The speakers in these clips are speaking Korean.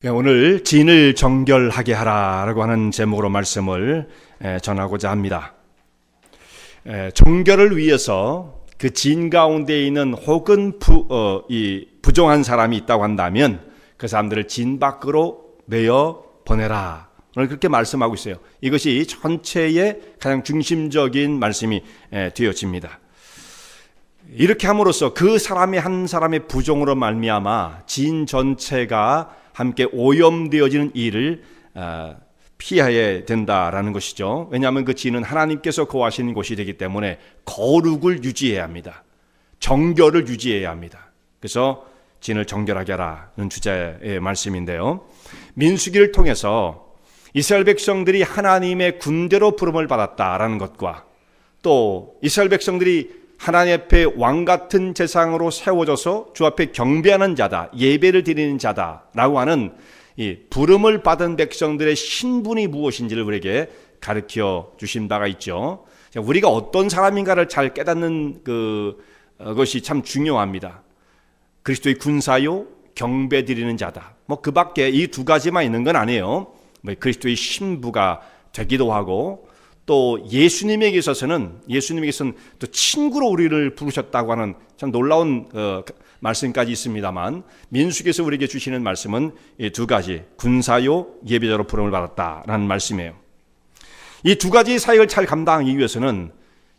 오늘 진을 정결하게 하라라고 하는 제목으로 말씀을 전하고자 합니다. 정결을 위해서 그 진 가운데 있는 혹은 부정한 사람이 있다고 한다면 그 사람들을 진 밖으로 내어 보내라. 오늘 그렇게 말씀하고 있어요. 이것이 전체의 가장 중심적인 말씀이 되어집니다. 이렇게 함으로써 그 사람이 한 사람의 부정으로 말미암아 진 전체가 함께 오염되어지는 일을 피해야 된다라는 것이죠. 왜냐하면 그 진은 하나님께서 거하시는 곳이 되기 때문에 거룩을 유지해야 합니다. 정결을 유지해야 합니다. 그래서 진을 정결하게 하라는 주제의 말씀인데요. 민수기를 통해서 이스라엘 백성들이 하나님의 군대로 부름을 받았다라는 것과 또 이스라엘 백성들이 하나님 앞에 왕같은 제상으로 세워져서 주 앞에 경배하는 자다, 예배를 드리는 자다라고 하는 이 부름을 받은 백성들의 신분이 무엇인지를 우리에게 가르쳐 주신 바가 있죠. 우리가 어떤 사람인가를 잘 깨닫는 것이 참 중요합니다. 그리스도의 군사요, 경배 드리는 자다. 그 밖에 이 두 가지만 있는 건 아니에요. 그리스도의 신부가 되기도 하고 또 예수님에게 있어서는 또 친구로 우리를 부르셨다고 하는 참 놀라운 말씀까지 있습니다만 민수기에서 우리에게 주시는 말씀은 이 두 가지 군사요 예배자로 부름을 받았다라는 말씀이에요. 이 두 가지 사역을 잘 감당하기 위해서는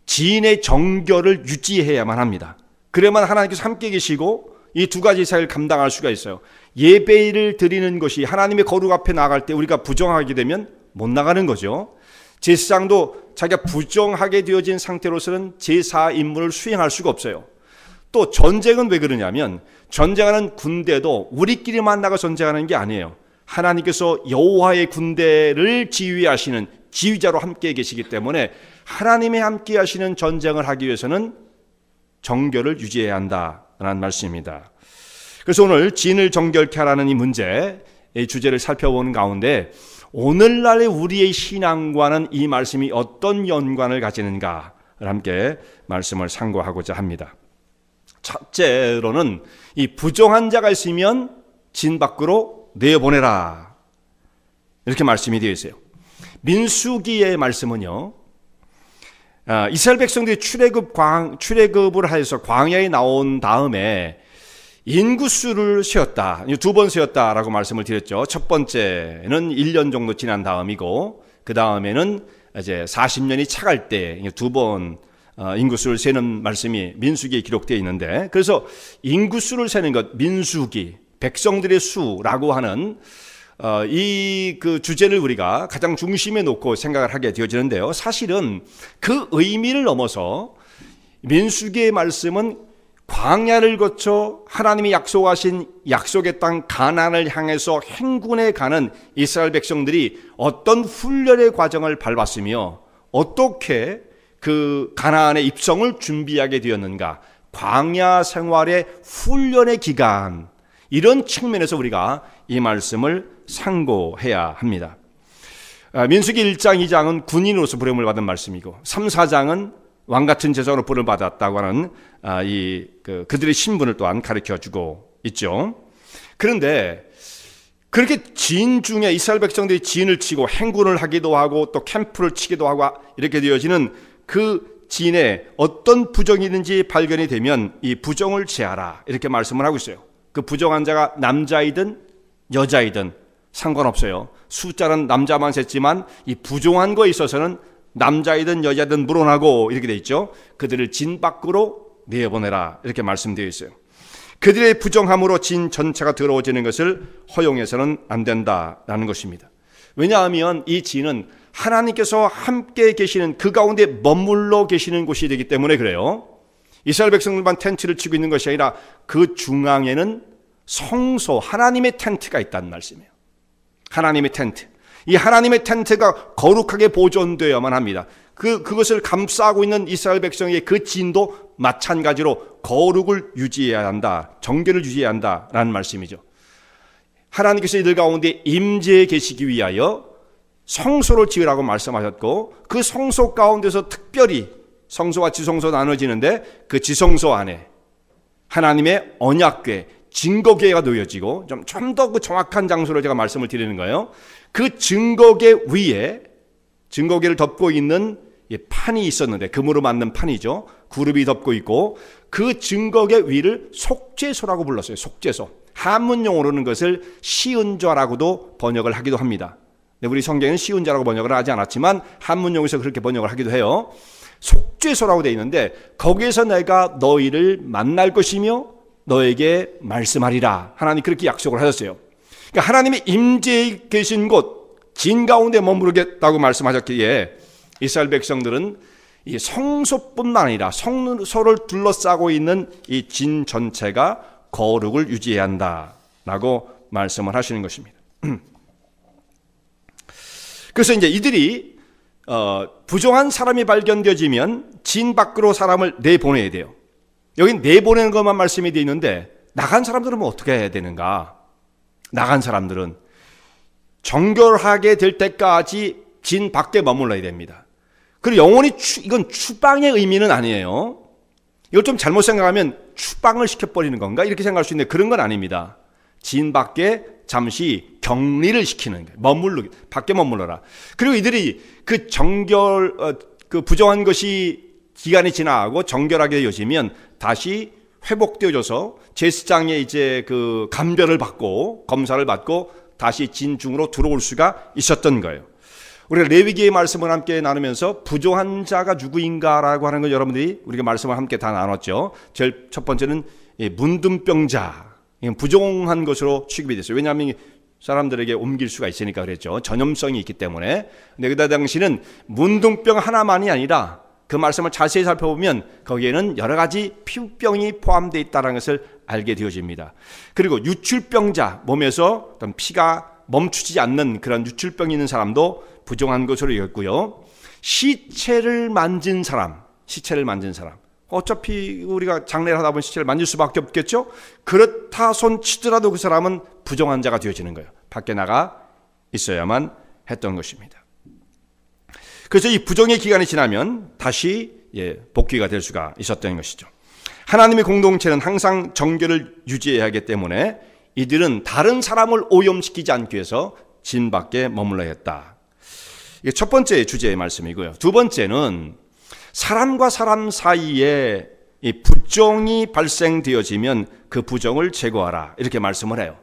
지인의 정결을 유지해야만 합니다. 그래야만 하나님께서 함께 계시고 이 두 가지 사역을 감당할 수가 있어요. 예배를 드리는 것이 하나님의 거룩 앞에 나갈 때 우리가 부정하게 되면 못 나가는 거죠. 제사장도 자기가 부정하게 되어진 상태로서는 제사 임무를 수행할 수가 없어요. 또 전쟁은 왜 그러냐면 전쟁하는 군대도 우리끼리만 나가 전쟁하는 게 아니에요. 하나님께서 여호와의 군대를 지휘하시는 지휘자로 함께 계시기 때문에 하나님의 함께 하시는 전쟁을 하기 위해서는 정결을 유지해야 한다라는 말씀입니다. 그래서 오늘 진을 정결케 하라는 이 문제, 이 주제를 살펴보는 가운데 오늘날의 우리의 신앙과는 이 말씀이 어떤 연관을 가지는가를 함께 말씀을 상고하고자 합니다. 첫째로는 이 부정한 자가 있으면 진 밖으로 내보내라 이렇게 말씀이 되어 있어요. 민수기의 말씀은요, 이스라엘 백성들이 출애굽을 해서 광야에 나온 다음에 인구수를 세었다. 두 번 세었다라고 말씀을 드렸죠. 첫 번째는 1년 정도 지난 다음이고 그 다음에는 이제 40년이 차갈 때 두 번 인구수를 세는 말씀이 민수기에 기록되어 있는데, 그래서 인구수를 세는 것, 민수기, 백성들의 수라고 하는 이 주제를 우리가 가장 중심에 놓고 생각을 하게 되어지는데요. 사실은 그 의미를 넘어서 민수기의 말씀은 광야를 거쳐 하나님이 약속하신 약속의 땅 가나안을 향해서 행군해 가는 이스라엘 백성들이 어떤 훈련의 과정을 밟았으며 어떻게 그 가나안의 입성을 준비하게 되었는가, 광야 생활의 훈련의 기간, 이런 측면에서 우리가 이 말씀을 상고해야 합니다. 민수기 1장, 2장은 군인으로서 부름을 받은 말씀이고 3, 4장은 왕같은 제사장으로 부름을 받았다고 하는 그들의 신분을 또한 가르쳐주고 있죠. 그런데 그렇게 진 중에 이스라엘 백성들이 진을 치고 행군을 하기도 하고 또 캠프를 치기도 하고 이렇게 되어지는 그 진에 어떤 부정이 있는지 발견이 되면 이 부정을 제하라 이렇게 말씀을 하고 있어요. 그 부정한 자가 남자이든 여자이든 상관없어요. 숫자는 남자만 셌지만 이 부정한 거에 있어서는 남자이든 여자든 물어나고 이렇게 돼 있죠. 그들을 진 밖으로 내보내라 이렇게 말씀되어 있어요. 그들의 부정함으로 진 전체가 더러워지는 것을 허용해서는 안 된다라는 것입니다. 왜냐하면 이 진은 하나님께서 함께 계시는 그 가운데 머물러 계시는 곳이 되기 때문에 그래요. 이스라엘 백성들만 텐트를 치고 있는 것이 아니라 그 중앙에는 성소, 하나님의 텐트가 있다는 말씀이에요. 하나님의 텐트. 이 하나님의 텐트가 거룩하게 보존되어야만 합니다. 그것을 감싸고 있는 이스라엘 백성의 그 진도 마찬가지로 거룩을 유지해야 한다, 정결을 유지해야 한다라는 말씀이죠. 하나님께서 이들 가운데 임재해 계시기 위하여 성소를 지으라고 말씀하셨고 그 성소 가운데서 특별히 성소와 지성소 나눠지는데 그 지성소 안에 하나님의 언약궤, 증거계가 놓여지고 좀 더 그 정확한 장소로 제가 말씀을 드리는 거예요. 그 증거계 위에 증거계를 덮고 있는 판이 있었는데, 금으로 만든 판이죠. 그룹이 덮고 있고, 그 증거계 위를 속죄소라고 불렀어요. 속죄소. 한문 용어로는 그것을 시은좌라고도 번역을 하기도 합니다. 우리 성경에는 시은좌라고 번역을 하지 않았지만 한문 용어에서 그렇게 번역을 하기도 해요. 속죄소라고 되어 있는데, 거기에서 내가 너희를 만날 것이며 너에게 말씀하리라. 하나님 그렇게 약속을 하셨어요. 그러니까 하나님의 임재에 계신 곳, 진 가운데 머무르겠다고 말씀하셨기에 이스라엘 백성들은 이 성소뿐만 아니라 성소를 둘러싸고 있는 이 진 전체가 거룩을 유지해야 한다라고 말씀을 하시는 것입니다. 그래서 이제 이들이 부정한 사람이 발견되어지면 진 밖으로 사람을 내보내야 돼요. 여기 내보내는 것만 말씀이 되어 있는데, 나간 사람들은 뭐 어떻게 해야 되는가? 나간 사람들은 정결하게 될 때까지 진 밖에 머물러야 됩니다. 그리고 영원히 이건 추방의 의미는 아니에요. 이걸 좀 잘못 생각하면 추방을 시켜버리는 건가? 이렇게 생각할 수 있는데 그런 건 아닙니다. 진 밖에 잠시 격리를 시키는 거예요. 밖에 머물러라. 그리고 이들이 그 그 부정한 것이 기간이 지나고 정결하게 되어지면 다시 회복되어져서 제사장의 이제 그 감별을 받고 검사를 받고 다시 진중으로 들어올 수가 있었던 거예요. 우리가 레위기의 말씀을 함께 나누면서 부정한 자가 누구인가라고 하는 걸 여러분들이 우리가 말씀을 함께 다 나눴죠. 제일 첫 번째는 문둥병자, 부정한 것으로 취급이 됐어요. 왜냐하면 사람들에게 옮길 수가 있으니까 그랬죠. 전염성이 있기 때문에. 근데 그때 당시는 문둥병 하나만이 아니라 그 말씀을 자세히 살펴보면 거기에는 여러 가지 피부병이 포함되어 있다는 것을 알게 되어집니다. 그리고 유출병자, 몸에서 어떤 피가 멈추지 않는 그런 유출병이 있는 사람도 부정한 것으로 여겼고요. 시체를 만진 사람. 어차피 우리가 장례를 하다 보면 시체를 만질 수밖에 없겠죠. 그렇다 손 치더라도 그 사람은 부정한 자가 되어지는 거예요. 밖에 나가 있어야만 했던 것입니다. 그래서 이 부정의 기간이 지나면 다시 복귀가 될 수가 있었던 것이죠. 하나님의 공동체는 항상 정결을 유지해야 하기 때문에 이들은 다른 사람을 오염시키지 않기 위해서 진 밖에 머물러야 했다. 이게 첫 번째 주제의 말씀이고요. 두 번째는 사람과 사람 사이에 이 부정이 발생되어지면 그 부정을 제거하라, 이렇게 말씀을 해요.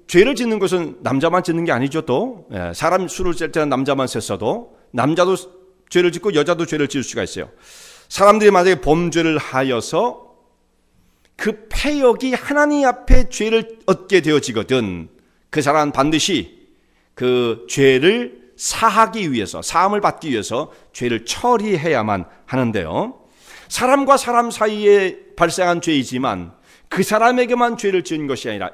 죄를 짓는 것은 남자만 짓는 게 아니죠. 또 사람 수를 셀 때는 남자만 셌어도 남자도 죄를 짓고 여자도 죄를 지을 수가 있어요. 사람들이 만약에 범죄를 하여서 그 패역이 하나님 앞에 죄를 얻게 되어지거든 그 사람은 반드시 그 죄를 사하기 위해서, 사함을 받기 위해서 죄를 처리해야만 하는데요. 사람과 사람 사이에 발생한 죄이지만 그 사람에게만 죄를 지은 것이 아니라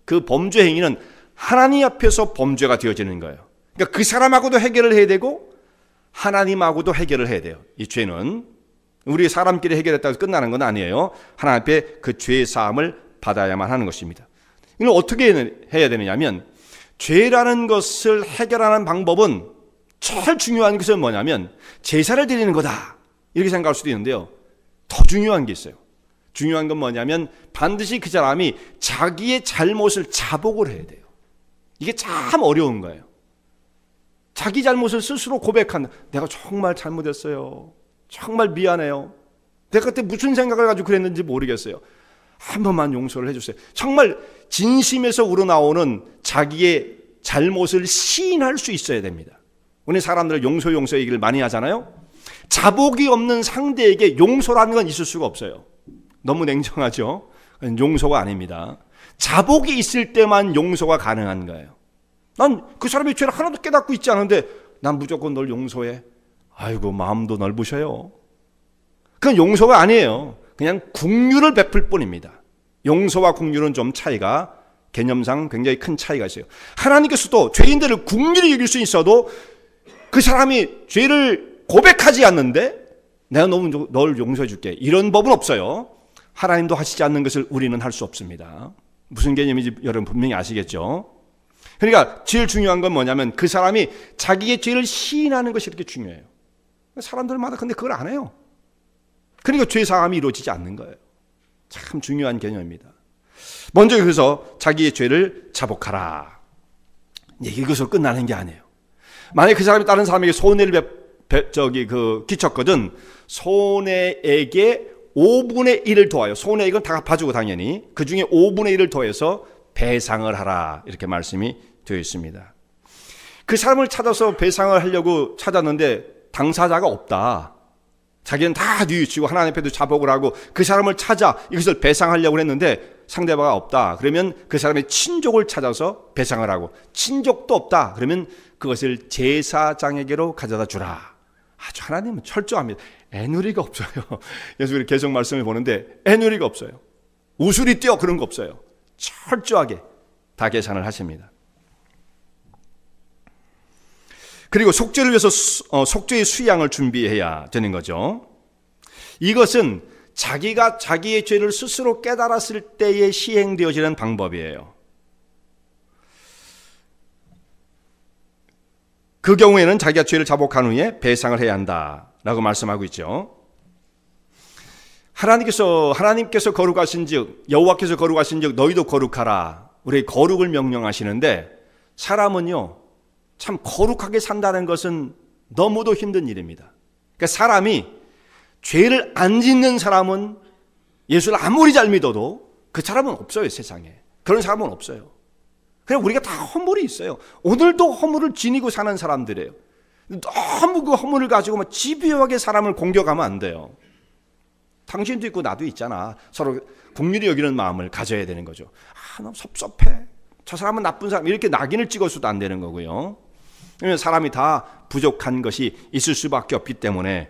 그 범죄 행위는 하나님 앞에서 범죄가 되어지는 거예요. 그러니까 그 사람하고도 해결을 해야 되고 하나님하고도 해결을 해야 돼요. 이 죄는 우리 사람끼리 해결했다고 끝나는 건 아니에요. 하나님 앞에 그 죄의 사함을 받아야만 하는 것입니다. 이걸 어떻게 해야 되느냐면, 죄라는 것을 해결하는 방법은 제일 중요한 것은 뭐냐면 제사를 드리는 거다, 이렇게 생각할 수도 있는데요. 더 중요한 게 있어요. 중요한 건 뭐냐면 반드시 그 사람이 자기의 잘못을 자복을 해야 돼요. 이게 참 어려운 거예요. 자기 잘못을 스스로 고백한다. 내가 정말 잘못했어요. 정말 미안해요. 내가 그때 무슨 생각을 가지고 그랬는지 모르겠어요. 한 번만 용서를 해주세요. 정말 진심에서 우러나오는 자기의 잘못을 시인할 수 있어야 됩니다. 우리 사람들 용서 얘기를 많이 하잖아요. 자복이 없는 상대에게 용서라는 건 있을 수가 없어요. 너무 냉정하죠? 용서가 아닙니다. 자복이 있을 때만 용서가 가능한 거예요. 난 그 사람의 죄를 하나도 깨닫고 있지 않은데 난 무조건 널 용서해. 아이고, 마음도 넓으셔요. 그건 용서가 아니에요. 그냥 긍휼을 베풀 뿐입니다. 용서와 긍휼은 좀 차이가, 개념상 굉장히 큰 차이가 있어요. 하나님께서도 죄인들을 긍휼히 여길 수 있어도 그 사람이 죄를 고백하지 않는데 내가 널 용서해 줄게, 이런 법은 없어요. 하나님도 하시지 않는 것을 우리는 할 수 없습니다. 무슨 개념인지 여러분 분명히 아시겠죠? 그러니까 제일 중요한 건 뭐냐면 그 사람이 자기의 죄를 시인하는 것이 이렇게 중요해요. 사람들마다 근데 그걸 안 해요. 그러니까 죄 사함이 이루어지지 않는 거예요. 참 중요한 개념입니다. 먼저 그래서 자기의 죄를 자복하라. 이것으로 끝나는 게 아니에요. 만약에 그 사람이 다른 사람에게 손해를 끼쳤거든, 손해액의 5분의 1을 더하여, 손해액은 다 갚아주고 당연히 그 중에 5분의 1을 더해서 배상을 하라, 이렇게 말씀이 되어 있습니다. 그 사람을 찾아서 배상을 하려고 찾았는데 당사자가 없다. 자기는 다 뉘우치고 하나님 앞에도 자복을 하고 그 사람을 찾아 이것을 배상하려고 했는데 상대방이 없다. 그러면 그 사람의 친족을 찾아서 배상을 하고, 친족도 없다. 그러면 그것을 제사장에게로 가져다 주라. 아주 하나님은 철저합니다. 애누리가 없어요. 예수님이 계속 말씀을 보는데 애누리가 없어요. 우술이 뛰어 그런 거 없어요. 철저하게 다 계산을 하십니다. 그리고 속죄를 위해서 속죄의 수양을 준비해야 되는 거죠. 이것은 자기가 자기의 죄를 스스로 깨달았을 때에 시행되어지는 방법이에요. 그 경우에는 자기가 죄를 자복한 후에 배상을 해야 한다라고 말씀하고 있죠. 하나님께서 거룩하신즉, 여호와께서 거룩하신즉 너희도 거룩하라. 우리 거룩을 명령하시는데, 사람은요 참 거룩하게 산다는 것은 너무도 힘든 일입니다. 그러니까 사람이 죄를 안 짓는 사람은, 예수를 아무리 잘 믿어도 그 사람은 없어요. 세상에 그런 사람은 없어요. 그냥 우리가 다 허물이 있어요. 오늘도 허물을 지니고 사는 사람들이에요. 너무 그 허물을 가지고 막 집요하게 사람을 공격하면 안 돼요. 당신도 있고 나도 있잖아. 서로 긍휼히 여기는 마음을 가져야 되는 거죠. 너무 섭섭해, 저 사람은 나쁜 사람, 이렇게 낙인을 찍어서도 안 되는 거고요. 왜냐하면 사람이 다 부족한 것이 있을 수밖에 없기 때문에.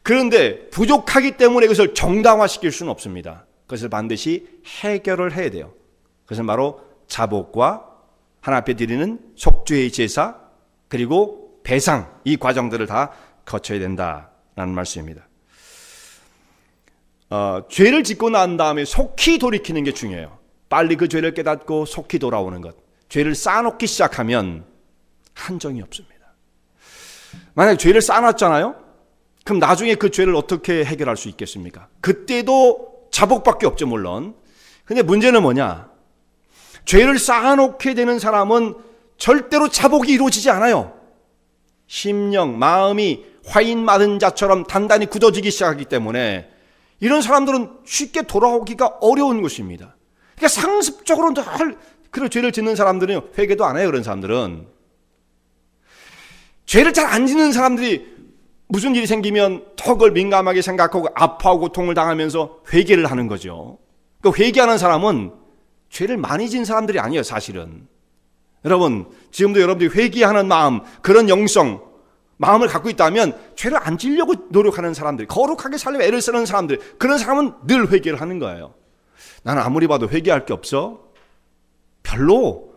그런데 부족하기 때문에 그것을 정당화시킬 수는 없습니다. 그것을 반드시 해결을 해야 돼요. 그것은 바로 자복과 하나님 앞에 드리는 속죄의 제사, 그리고 배상, 이 과정들을 다 거쳐야 된다라는 말씀입니다. 죄를 짓고 난 다음에 속히 돌이키는 게 중요해요. 빨리 그 죄를 깨닫고 속히 돌아오는 것. 죄를 쌓아놓기 시작하면 한정이 없습니다. 만약 죄를 쌓아놨잖아요? 그럼 나중에 그 죄를 어떻게 해결할 수 있겠습니까? 그때도 자복밖에 없죠, 물론. 근데 문제는 뭐냐? 죄를 쌓아놓게 되는 사람은 절대로 자복이 이루어지지 않아요. 심령, 마음이 화인 맞은 자처럼 단단히 굳어지기 시작하기 때문에 이런 사람들은 쉽게 돌아오기가 어려운 것입니다. 그러니까 상습적으로 늘 그런 죄를 짓는 사람들은 회개도 안 해요. 그런 사람들은. 죄를 잘 안 짓는 사람들이 무슨 일이 생기면 더 그걸 민감하게 생각하고 아파하고 고통을 당하면서 회개를 하는 거죠. 그러니까 회개하는 사람은 죄를 많이 지은 사람들이 아니에요, 사실은. 여러분, 지금도 여러분들이 회개하는 마음, 그런 영성, 마음을 갖고 있다면 죄를 안 지려고 노력하는 사람들, 거룩하게 살려고 애를 쓰는 사람들, 그런 사람은 늘 회개를 하는 거예요. 나는 아무리 봐도 회개할 게 없어. 별로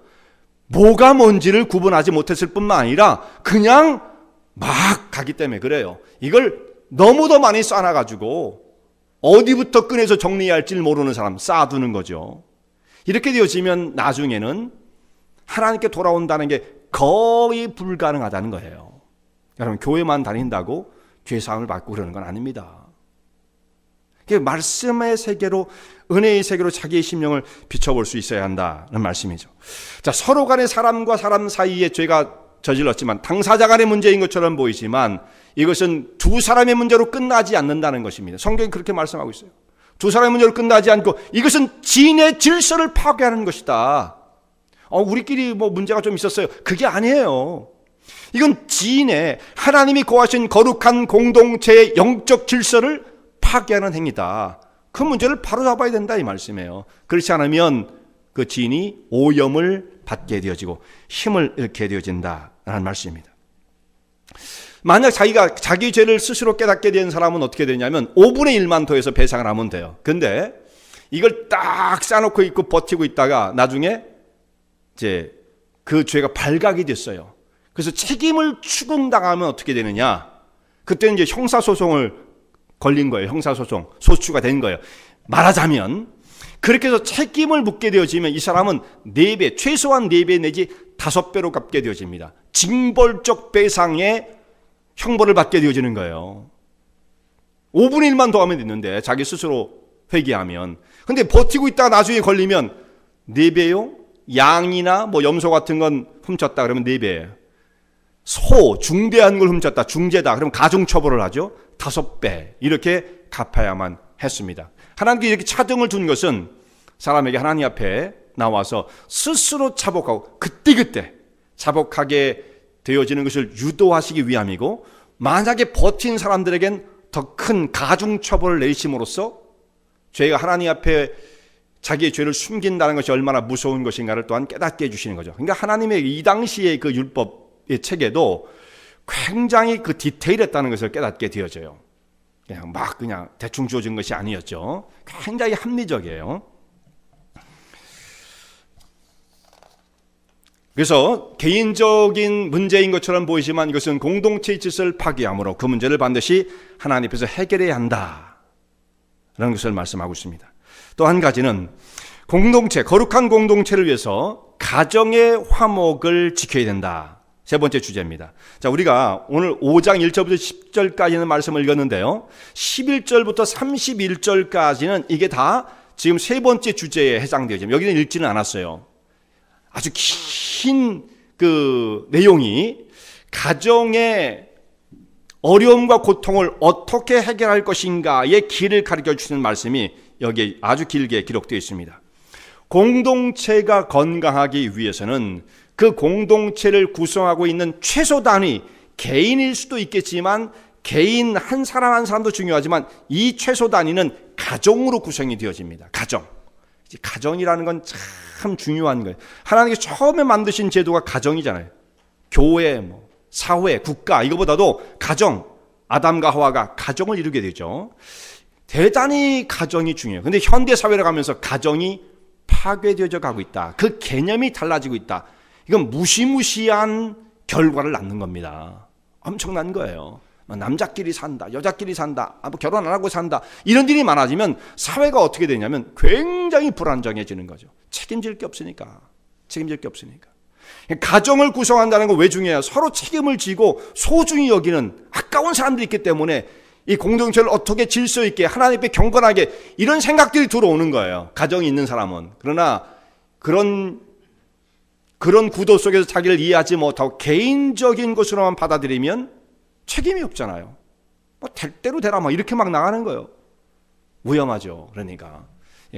뭐가 뭔지를 구분하지 못했을 뿐만 아니라 그냥 막 가기 때문에 그래요. 이걸 너무도 많이 쌓아가지고 어디부터 꺼내서 정리해야 할지를 모르는 사람 쌓아두는 거죠. 이렇게 되어지면 나중에는 하나님께 돌아온다는 게 거의 불가능하다는 거예요. 여러분, 교회만 다닌다고 죄사함을 받고 그러는 건 아닙니다. 말씀의 세계로, 은혜의 세계로 자기의 심령을 비춰볼 수 있어야 한다는 말씀이죠. 자, 서로 간의 사람과 사람 사이에 죄가 저질렀지만 당사자 간의 문제인 것처럼 보이지만 이것은 두 사람의 문제로 끝나지 않는다는 것입니다. 성경이 그렇게 말씀하고 있어요. 두 사람의 문제로 끝나지 않고 이것은 지인의 질서를 파괴하는 것이다. 우리끼리 뭐 문제가 좀 있었어요. 그게 아니에요. 이건 지인의, 하나님이 거하신 거룩한 공동체의 영적 질서를 파괴하는 행위다. 그 문제를 바로잡아야 된다, 이 말씀이에요. 그렇지 않으면 그 지인이 오염을 받게 되어지고 힘을 잃게 되어진다라는 말씀입니다. 만약 자기가 자기 죄를 스스로 깨닫게 된 사람은 어떻게 되냐면 5분의 1만 더해서 배상을 하면 돼요. 근데 이걸 딱 쌓아놓고 있고 버티고 있다가 나중에 이제 그 죄가 발각이 됐어요. 그래서 책임을 추궁당하면 어떻게 되느냐? 그때는 이제 형사소송을 걸린 거예요. 형사소송, 소추가 된 거예요. 말하자면 그렇게 해서 책임을 묻게 되어지면 이 사람은 4배, 최소한 4배 내지 5배로 갚게 되어집니다. 징벌적 배상의 형벌을 받게 되어지는 거예요. 5분의 1만 더 하면 됐는데 자기 스스로 회개하면. 근데 버티고 있다가 나중에 걸리면 4배요? 양이나 뭐 염소 같은 건 훔쳤다 그러면 4배예요. 소, 중대한 걸 훔쳤다, 중죄다 그러면 가중처벌을 하죠. 5배 이렇게 갚아야만 했습니다. 하나님께 이렇게 차등을 둔 것은 사람에게 하나님 앞에 나와서 스스로 자복하고 그때그때 자복하게 되어지는 것을 유도하시기 위함이고, 만약에 버틴 사람들에겐 더 큰 가중처벌을 내리심으로써 죄가 하나님 앞에 자기의 죄를 숨긴다는 것이 얼마나 무서운 것인가를 또한 깨닫게 해주시는 거죠. 그러니까 하나님의 이 당시의 그 율법의 체계도 굉장히 그 디테일했다는 것을 깨닫게 되어져요. 그냥 대충 주어진 것이 아니었죠. 굉장히 합리적이에요. 그래서 개인적인 문제인 것처럼 보이지만 이것은 공동체의 질서를 파괴하므로 그 문제를 반드시 하나님 앞에서 해결해야 한다라는 것을 말씀하고 있습니다. 또 한 가지는 공동체, 거룩한 공동체를 위해서 가정의 화목을 지켜야 된다. 세 번째 주제입니다. 자, 우리가 오늘 5장 1절부터 10절까지는 말씀을 읽었는데요. 11절부터 31절까지는 이게 다 지금 세 번째 주제에 해당되어집니다. 여기는 읽지는 않았어요. 아주 긴 그 내용이 가정의 어려움과 고통을 어떻게 해결할 것인가의 길을 가르쳐 주시는 말씀이 여기에 아주 길게 기록되어 있습니다. 공동체가 건강하기 위해서는 그 공동체를 구성하고 있는 최소 단위, 개인일 수도 있겠지만 개인 한 사람 한 사람도 중요하지만 이 최소 단위는 가정으로 구성이 되어집니다. 가정이라는 건 참 중요한 거예요. 하나님께서 처음에 만드신 제도가 가정이잖아요. 교회, 사회, 국가, 이거보다도 가정, 아담과 하와가 가정을 이루게 되죠. 대단히 가정이 중요해요. 근데 현대 사회로 가면서 가정이 파괴되어져 가고 있다. 그 개념이 달라지고 있다. 이건 무시무시한 결과를 낳는 겁니다. 엄청난 거예요. 남자끼리 산다, 여자끼리 산다, 결혼 안 하고 산다, 이런 일이 많아지면 사회가 어떻게 되냐면 굉장히 불안정해지는 거죠. 책임질 게 없으니까. 가정을 구성한다는 건 왜 중요해요? 서로 책임을 지고 소중히 여기는 아까운 사람들이 있기 때문에 이 공동체를 어떻게 질서 있게 하나님 앞에 경건하게 이런 생각들이 들어오는 거예요. 가정이 있는 사람은. 그러나 그런 구도 속에서 자기를 이해하지 못하고 개인적인 것으로만 받아들이면 책임이 없잖아요. 될 대로 되라 이렇게 막 나가는 거예요. 위험하죠. 그러니까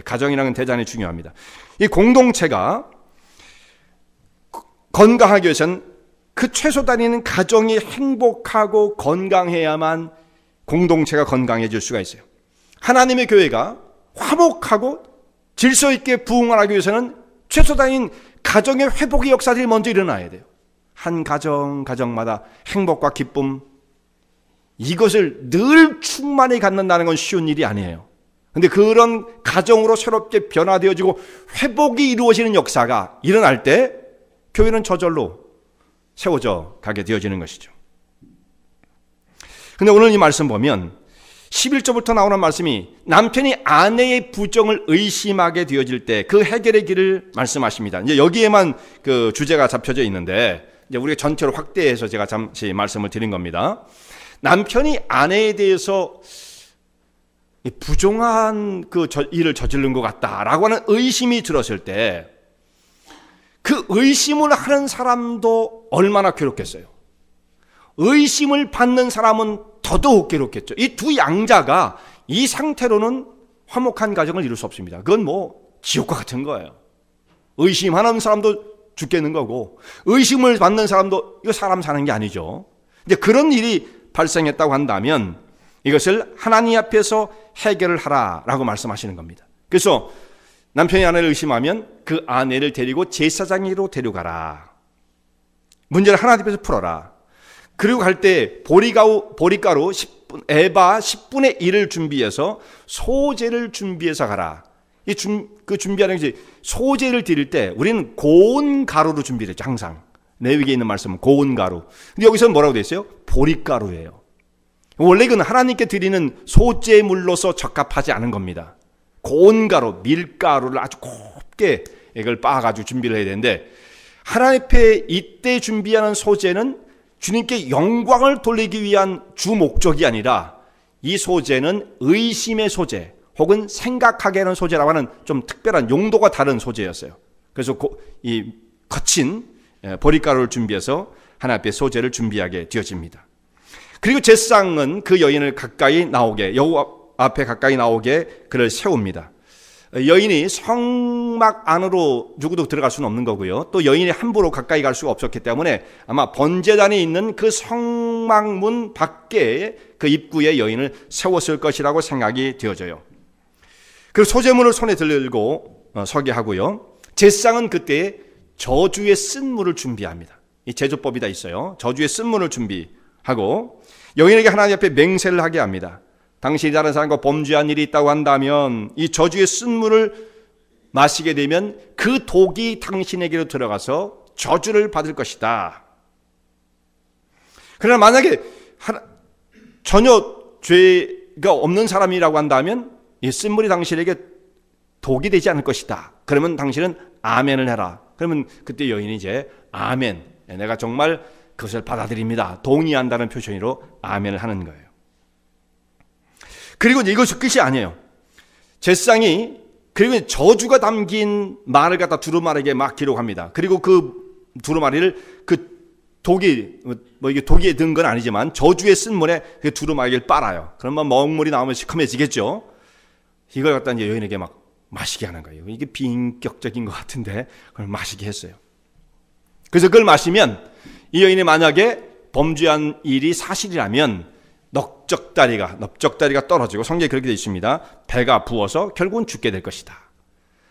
가정이라는 대단히 중요합니다. 이 공동체가 건강하기 위해서는 그 최소 단위는 가정이 행복하고 건강해야만 공동체가 건강해질 수가 있어요. 하나님의 교회가 화목하고 질서 있게 부흥하기 위해서는 최소 단위인 가정의 회복의 역사들이 먼저 일어나야 돼요. 한 가정마다 행복과 기쁨, 이것을 늘 충만히 갖는다는 건 쉬운 일이 아니에요. 근데 그런 가정으로 새롭게 변화되어지고 회복이 이루어지는 역사가 일어날 때 교회는 저절로 세워져 가게 되어지는 것이죠. 근데 오늘 이 말씀 보면 11절부터 나오는 말씀이 남편이 아내의 부정을 의심하게 되어질 때 그 해결의 길을 말씀하십니다. 이제 여기에만 그 주제가 잡혀져 있는데 이제 우리가 전체로 확대해서 제가 잠시 말씀을 드린 겁니다. 남편이 아내에 대해서 부정한 그 일을 저지른 것 같다라고 하는 의심이 들었을 때 그 의심을 하는 사람도 얼마나 괴롭겠어요. 의심을 받는 사람은 더더욱 괴롭겠죠. 이 두 양자가 이 상태로는 화목한 가정을 이룰 수 없습니다. 그건 지옥과 같은 거예요. 의심하는 사람도 죽겠는 거고 의심을 받는 사람도 이거 사람 사는 게 아니죠. 이제 그런 일이 발생했다고 한다면 이것을 하나님 앞에서 해결을 하라라고 말씀하시는 겁니다. 그래서 남편이 아내를 의심하면 그 아내를 데리고 제사장으로 데려가라. 문제를 하나님 앞에서 풀어라. 그리고 갈 때 보리가루 10분, 에바 10분의 1을 준비해서 소제를 준비해서 가라. 그 준비하는 것이 소제를 드릴 때 우리는 고운 가루로 준비를 했죠. 항상 레위기에 있는 말씀은 고운 가루. 근데 여기서는 뭐라고 되어 있어요? 보리가루예요. 원래 이건 하나님께 드리는 소제물로서 적합하지 않은 겁니다. 고운 가루, 밀가루를 아주 곱게 이걸 빻아가지고 준비를 해야 되는데 하나님 앞에 이때 준비하는 소제는 주님께 영광을 돌리기 위한 주 목적이 아니라 이 소제는 의심의 소제, 혹은 생각하게 하는 소재라고 하는 좀 특별한 용도가 다른 소재였어요. 그래서 이 거친 보리가루를 준비해서 하나님 앞에 소재를 준비하게 되어집니다. 그리고 제사장은 그 여인을 가까이 나오게, 여호와 앞에 가까이 나오게 그를 세웁니다. 여인이 성막 안으로 누구도 들어갈 수는 없는 거고요. 또 여인이 함부로 가까이 갈 수가 없었기 때문에 아마 번제단이 있는 그 성막문 밖에 그 입구에 여인을 세웠을 것이라고 생각이 되어져요. 그리고 소제물을 손에 들고 서게 하고요. 제사장은 그때 저주의 쓴물을 준비합니다. 이 제조법이 다 있어요. 저주의 쓴물을 준비하고 여인에게 하나님 앞에 맹세를 하게 합니다. 당신이 다른 사람과 범죄한 일이 있다고 한다면 이 저주의 쓴물을 마시게 되면 그 독이 당신에게로 들어가서 저주를 받을 것이다. 그러나 만약에 전혀 죄가 없는 사람이라고 한다면 이 쓴물이 당신에게 독이 되지 않을 것이다. 그러면 당신은 아멘을 해라. 그러면 그때 여인이 이제 아멘, 내가 정말 그것을 받아들입니다, 동의한다는 표현으로 아멘을 하는 거예요. 그리고 이것이 끝이 아니에요. 제사장이 그리고 저주가 담긴 말을 갖다 두루마리에게 막 기록합니다. 그리고 그 두루마리를 그 독이 이게 독이 든 건 아니지만 저주에 쓴 물에 그 두루마리를 빨아요. 그러면 먹물이 나오면 시커매지겠죠. 이걸 갖다 이제 여인에게 막 마시게 하는 거예요. 이게 비인격적인 것 같은데 그걸 마시게 했어요. 그래서 그걸 마시면 이 여인이 만약에 범죄한 일이 사실이라면 넓적다리가 떨어지고 성경에 그렇게 되어 있습니다. 배가 부어서 결국은 죽게 될 것이다.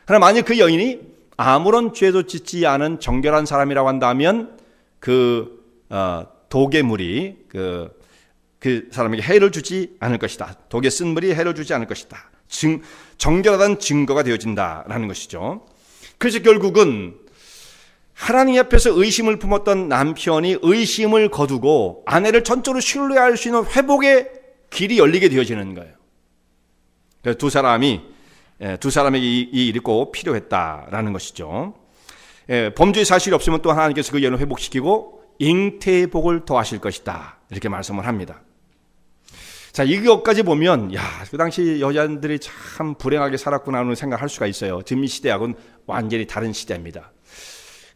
그러나 만약 그 여인이 아무런 죄도 짓지 않은 정결한 사람이라고 한다면 그 독의 물이 그 사람에게 해를 주지 않을 것이다. 독의 쓴 물이 해를 주지 않을 것이다. 정결하다는 증거가 되어진다라는 것이죠. 그래서 결국은 하나님 앞에서 의심을 품었던 남편이 의심을 거두고 아내를 전적으로 신뢰할 수 있는 회복의 길이 열리게 되어지는 거예요. 그래서 두 사람에게 이 일이 꼭 필요했다라는 것이죠. 범죄의 사실이 없으면 또 하나님께서 그 여인을 회복시키고 잉태복을 더하실 것이다, 이렇게 말씀을 합니다. 자, 이것까지 보면 그 당시 여자들이 참 불행하게 살았구나 하는 생각을 할 수가 있어요. 지금 이 시대하고는 완전히 다른 시대입니다.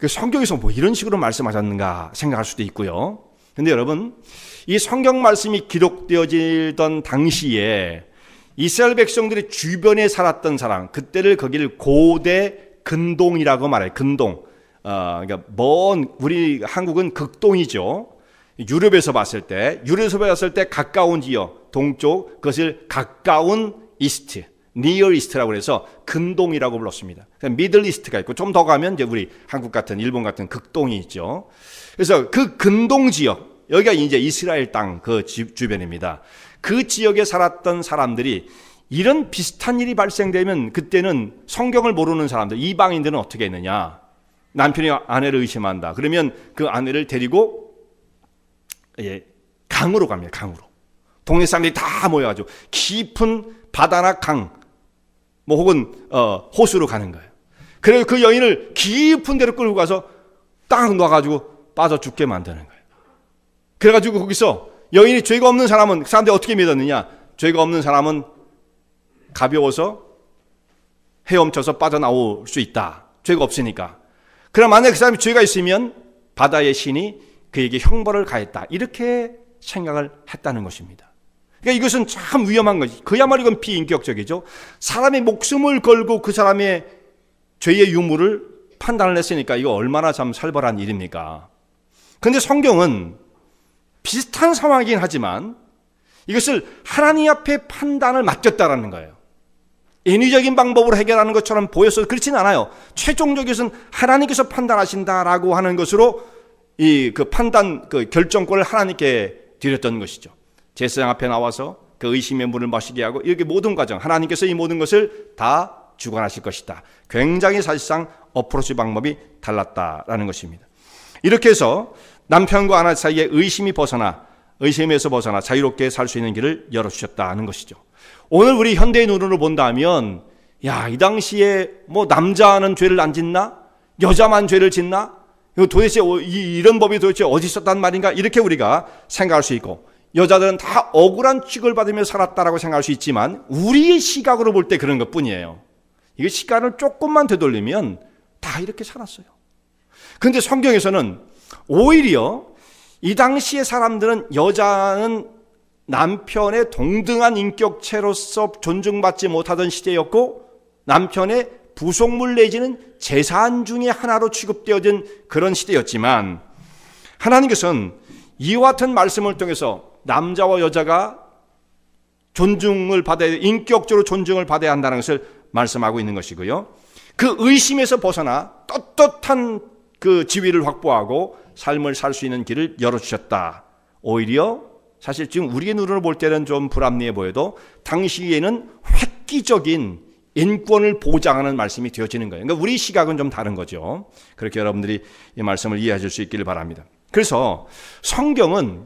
성경에서 뭐 이런 식으로 말씀하셨는가 생각할 수도 있고요. 근데 여러분, 이 성경 말씀이 기록되어지던 당시에 이스라엘 백성들이 주변에 살았던 사람, 그때를 거기를 고대 근동이라고 말해요. 근동. 그러니까 우리 한국은 극동이죠. 유럽에서 봤을 때 가까운 지역, 동쪽, 그것을 가까운 이스트, 니어 이스트라고 해서 근동이라고 불렀습니다. 미들 이스트가 있고 좀 더 가면 이제 우리 한국 같은 일본 같은 극동이 있죠. 그래서 그 근동 지역, 여기가 이제 이스라엘 땅 그 주변입니다. 그 지역에 살았던 사람들이 이런 비슷한 일이 발생되면 그때는 성경을 모르는 사람들, 이방인들은 어떻게 했느냐? 남편이 아내를 의심한다. 그러면 그 아내를 데리고 강으로 갑니다. 강으로. 동네 사람들이 다 모여가지고 깊은 바다나 강, 혹은 호수로 가는 거예요. 그래서 그 여인을 깊은 데로 끌고 가서 딱 놔가지고 빠져 죽게 만드는 거예요. 그래가지고 거기서 여인이 죄가 없는 사람은 그 사람들이 어떻게 믿었느냐? 죄가 없는 사람은 가벼워서 헤엄쳐서 빠져나올 수 있다. 죄가 없으니까. 그럼 만약에 그 사람이 죄가 있으면 바다의 신이 그에게 형벌을 가했다. 이렇게 생각을 했다는 것입니다. 그러니까 이것은 참 위험한 것이, 그야말로 이건 비인격적이죠. 사람의 목숨을 걸고 그 사람의 죄의 유무를 판단을 했으니까 이거 얼마나 참 살벌한 일입니까? 그런데 성경은 비슷한 상황이긴 하지만 이것을 하나님 앞에 판단을 맡겼다라는 거예요. 인위적인 방법으로 해결하는 것처럼 보여서 그렇진 않아요. 최종적인 것은 하나님께서 판단하신다라고 하는 것으로 그 판단, 그 결정권을 하나님께 드렸던 것이죠. 제사장 앞에 나와서 그 의심의 물을 마시게 하고 이렇게 모든 과정, 하나님께서 이 모든 것을 다 주관하실 것이다. 굉장히 사실상 어프로치 방법이 달랐다라는 것입니다. 이렇게 해서 남편과 아내 사이에 의심에서 벗어나 자유롭게 살 수 있는 길을 열어주셨다는 것이죠. 오늘 우리 현대의 눈으로 본다면, 이 당시에 남자는 죄를 안 짓나? 여자만 죄를 짓나? 도대체 이런 법이 도대체 어디 있었단 말인가? 이렇게 우리가 생각할 수 있고, 여자들은 다 억울한 취급을 받으며 살았다라고 생각할 수 있지만 우리의 시각으로 볼 때 그런 것뿐이에요. 이게 시간을 조금만 되돌리면 다 이렇게 살았어요. 그런데 성경에서는 오히려 이 당시의 사람들은 여자는 남편의 동등한 인격체로서 존중받지 못하던 시대였고 남편의 부속물 내지는 재산 중의 하나로 취급되어진 그런 시대였지만 하나님께서는 이와 같은 말씀을 통해서 남자와 여자가 존중을 받아야, 인격적으로 존중을 받아야 한다는 것을 말씀하고 있는 것이고요. 그 의심에서 벗어나 떳떳한 그 지위를 확보하고 삶을 살 수 있는 길을 열어주셨다. 오히려 사실 지금 우리의 눈으로 볼 때는 좀 불합리해 보여도 당시에는 획기적인 인권을 보장하는 말씀이 되어지는 거예요. 그러니까 우리 시각은 좀 다른 거죠. 그렇게 여러분들이 이 말씀을 이해하실 수 있기를 바랍니다. 그래서 성경은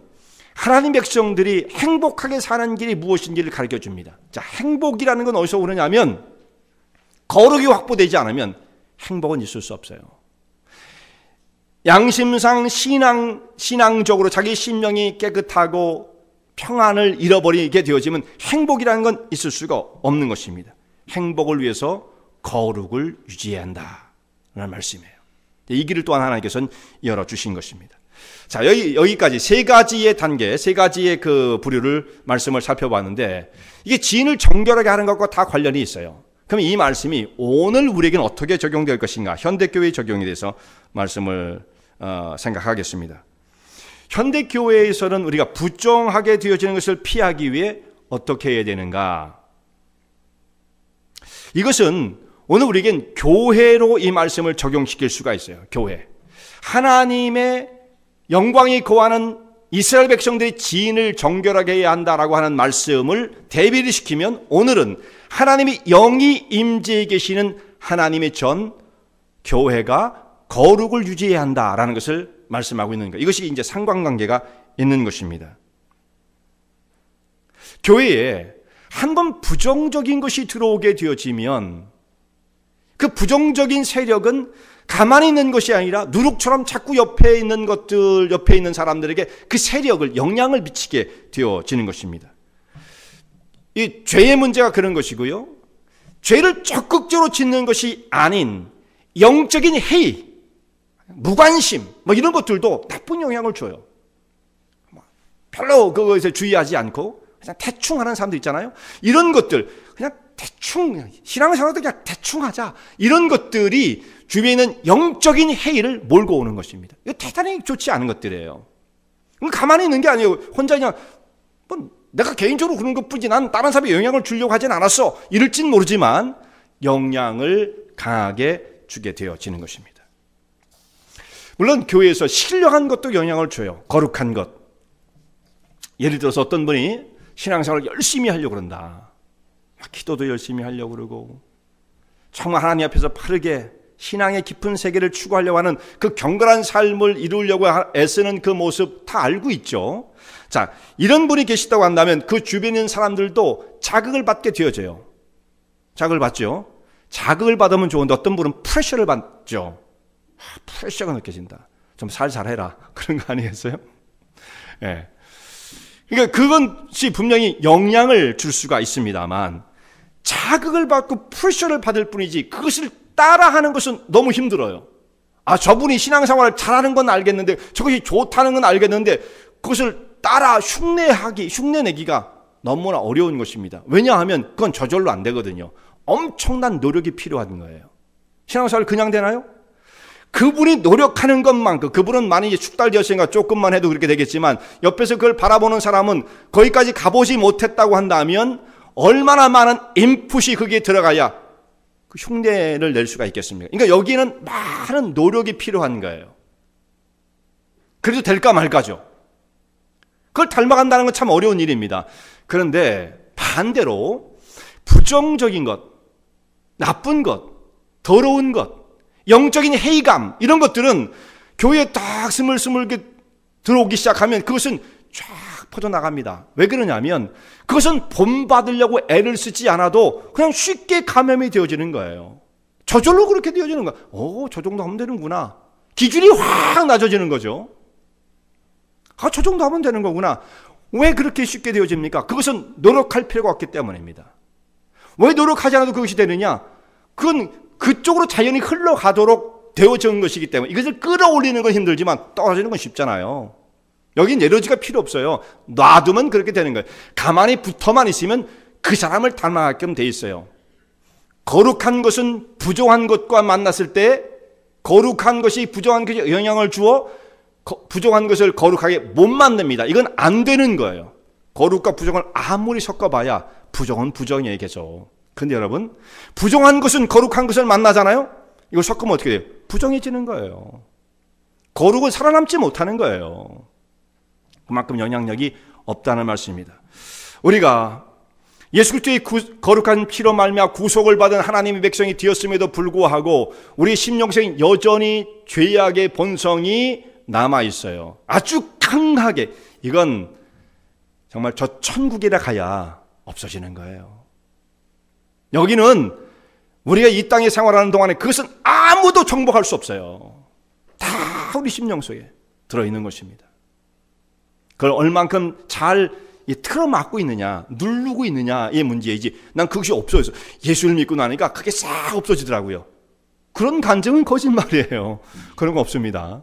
하나님 백성들이 행복하게 사는 길이 무엇인지를 가르쳐 줍니다. 자, 행복이라는 건 어디서 오느냐면 거룩이 확보되지 않으면 행복은 있을 수 없어요. 양심상 신앙적으로 자기 심령이 깨끗하고 평안을 잃어버리게 되어지면 행복이라는 건 있을 수가 없는 것입니다. 행복을 위해서 거룩을 유지해야 한다는 말씀이에요. 이 길을 또한 하나님께서는 열어주신 것입니다. 자, 여기까지 세 가지의 단계, 세 가지의 그 부류를 말씀을 살펴봤는데 이게 지인을 정결하게 하는 것과 다 관련이 있어요. 그럼 이 말씀이 오늘 우리에게는 어떻게 적용될 것인가? 현대교회의 적용에 대해서 말씀을 생각하겠습니다. 현대교회에서는 우리가 부정하게 되어지는 것을 피하기 위해 어떻게 해야 되는가? 이것은 오늘 우리에겐 교회로 이 말씀을 적용시킬 수가 있어요. 교회. 하나님의 영광이 거하는 이스라엘 백성들이 지인을 정결하게 해야 한다라고 하는 말씀을 대비를 시키면 오늘은 하나님이 영이 임재해 계시는 하나님의 전 교회가 거룩을 유지해야 한다라는 것을 말씀하고 있는 거예요. 이것이 이제 상관관계가 있는 것입니다. 교회에 한번 부정적인 것이 들어오게 되어지면 그 부정적인 세력은 가만히 있는 것이 아니라 누룩처럼 자꾸 옆에 있는 것들, 옆에 있는 사람들에게 그 세력을, 영향을 미치게 되어지는 것입니다. 이 죄의 문제가 그런 것이고요. 죄를 적극적으로 짓는 것이 아닌 영적인 해이, 무관심, 이런 것들도 나쁜 영향을 줘요. 별로 그것에 주의하지 않고 그냥 대충 하는 사람들 있잖아요. 이런 것들, 그냥 대충, 신앙생활도 그냥 대충 하자. 이런 것들이 주위에 있는 영적인 해이를 몰고 오는 것입니다. 이거 대단히 좋지 않은 것들이에요. 가만히 있는 게 아니에요. 혼자 그냥, 내가 개인적으로 그런 것 뿐이지 난 다른 사람에 영향을 주려고 하진 않았어. 이럴진 모르지만 영향을 강하게 주게 되어지는 것입니다. 물론 교회에서 신령한 것도 영향을 줘요. 거룩한 것. 예를 들어서 어떤 분이 신앙생활을 열심히 하려고 그런다. 기도도 열심히 하려고 그러고 정말 하나님 앞에서 바르게 신앙의 깊은 세계를 추구하려고 하는 그 경건한 삶을 이루려고 애쓰는 그 모습 다 알고 있죠. 자, 이런 분이 계시다고 한다면 그 주변에 있는 사람들도 자극을 받게 되어져요. 자극을 받죠. 자극을 받으면 좋은데 어떤 분은 프레셔를 받죠. 프레셔가 느껴진다. 좀 살살 해라. 그런 거 아니겠어요? 예. 그러니까 그것이 분명히 영향을 줄 수가 있습니다만 자극을 받고 프레셔를 받을 뿐이지 그것을 따라하는 것은 너무 힘들어요. 저분이 신앙생활을 잘하는 건 알겠는데 저것이 좋다는 건 알겠는데 그것을 따라 흉내내기가 너무나 어려운 것입니다. 왜냐하면 그건 저절로 안 되거든요. 엄청난 노력이 필요한 거예요. 신앙생활 그냥 되나요? 그분이 노력하는 것만큼, 그분은 많이 숙달되었으니까 조금만 해도 그렇게 되겠지만 옆에서 그걸 바라보는 사람은 거기까지 가보지 못했다고 한다면 얼마나 많은 인풋이 거기에 들어가야 그 흉내를 낼 수가 있겠습니까? 그러니까 여기는 많은 노력이 필요한 거예요. 그래도 될까 말까죠. 그걸 닮아간다는 건 참 어려운 일입니다. 그런데 반대로 부정적인 것, 나쁜 것, 더러운 것, 영적인 해이감 이런 것들은 교회에 딱 스물스물 들어오기 시작하면 그것은 쫙 퍼져나갑니다. 왜 그러냐면 그것은 본받으려고 애를 쓰지 않아도 그냥 쉽게 감염이 되어지는 거예요. 저절로 그렇게 되어지는 거예요. 저 정도 하면 되는구나. 기준이 확 낮아지는 거죠. 저 정도 하면 되는 거구나. 왜 그렇게 쉽게 되어집니까? 그것은 노력할 필요가 없기 때문입니다. 왜 노력하지 않아도 그것이 되느냐? 그건 그쪽으로 자연히 흘러가도록 되어진 것이기 때문에 이것을 끌어올리는 건 힘들지만 떨어지는 건 쉽잖아요. 여긴 에너지가 필요 없어요. 놔두면 그렇게 되는 거예요. 가만히 붙어만 있으면 그 사람을 닮아가게끔 돼 있어요. 거룩한 것은 부정한 것과 만났을 때 거룩한 것이 부정한 것에 영향을 주어 부정한 것을 거룩하게 못 만듭니다. 이건 안 되는 거예요. 거룩과 부정을 아무리 섞어봐야 부정은 부정이에요, 계속. 근데 여러분, 부정한 것은 거룩한 것을 만나잖아요? 이거 섞으면 어떻게 돼요? 부정해지는 거예요. 거룩은 살아남지 못하는 거예요. 그만큼 영향력이 없다는 말씀입니다. 우리가 예수 그리스도의 거룩한 피로 말미암아 구속을 받은 하나님의 백성이 되었음에도 불구하고 우리 심령생 여전히 죄악의 본성이 남아 있어요. 아주 강하게. 이건 정말 저 천국이라 가야 없어지는 거예요. 여기는 우리가 이 땅에 생활하는 동안에 그것은 아무도 정복할 수 없어요. 다 우리 심령 속에 들어있는 것입니다. 그걸 얼만큼 잘 틀어막고 있느냐, 누르고 있느냐의 문제이지, 난 그것이 없어져서 예수를 믿고 나니까 그게 싹 없어지더라고요. 그런 간증은 거짓말이에요. 그런 거 없습니다.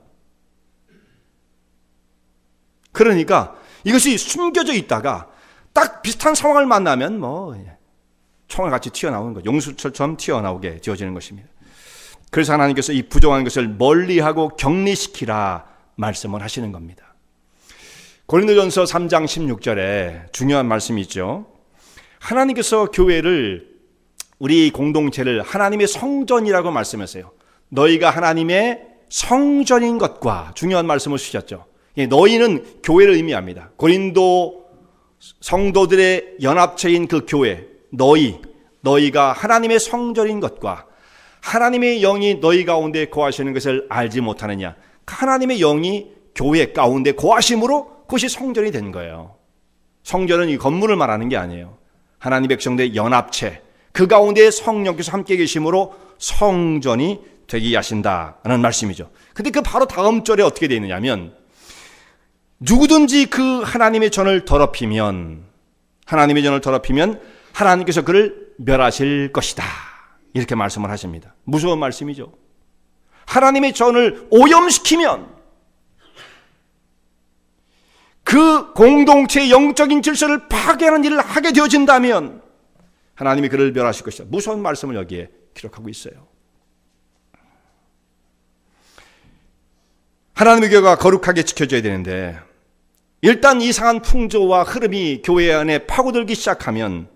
그러니까 이것이 숨겨져 있다가 딱 비슷한 상황을 만나면 총알 같이 튀어나오는 거, 용수철처럼 튀어나오게 되어지는 것입니다. 그래서 하나님께서 이 부정한 것을 멀리하고 격리시키라 말씀을 하시는 겁니다. 고린도전서 3장 16절에 중요한 말씀이 있죠. 하나님께서 교회를, 우리 공동체를 하나님의 성전이라고 말씀하세요. 너희가 하나님의 성전인 것과 중요한 말씀을 주셨죠. 너희는 교회를 의미합니다. 고린도 성도들의 연합체인 그 교회, 너희가 하나님의 성전인 것과 하나님의 영이 너희 가운데 거하시는 것을 알지 못하느냐. 하나님의 영이 교회 가운데 거하심으로 그것이 성전이 된 거예요. 성전은 이 건물을 말하는 게 아니에요. 하나님 백성들의 연합체, 그 가운데 성령께서 함께 계심으로 성전이 되게 하신다는 말씀이죠. 근데 그 바로 다음 절에 어떻게 되어 있느냐면, 누구든지 그 하나님의 전을 더럽히면 하나님께서 그를 멸하실 것이다. 이렇게 말씀을 하십니다. 무서운 말씀이죠. 하나님의 전을 오염시키면, 그 공동체의 영적인 질서를 파괴하는 일을 하게 되어진다면 하나님이 그를 멸하실 것이다. 무서운 말씀을 여기에 기록하고 있어요. 하나님의 교회가 거룩하게 지켜져야 되는데, 일단 이상한 풍조와 흐름이 교회 안에 파고들기 시작하면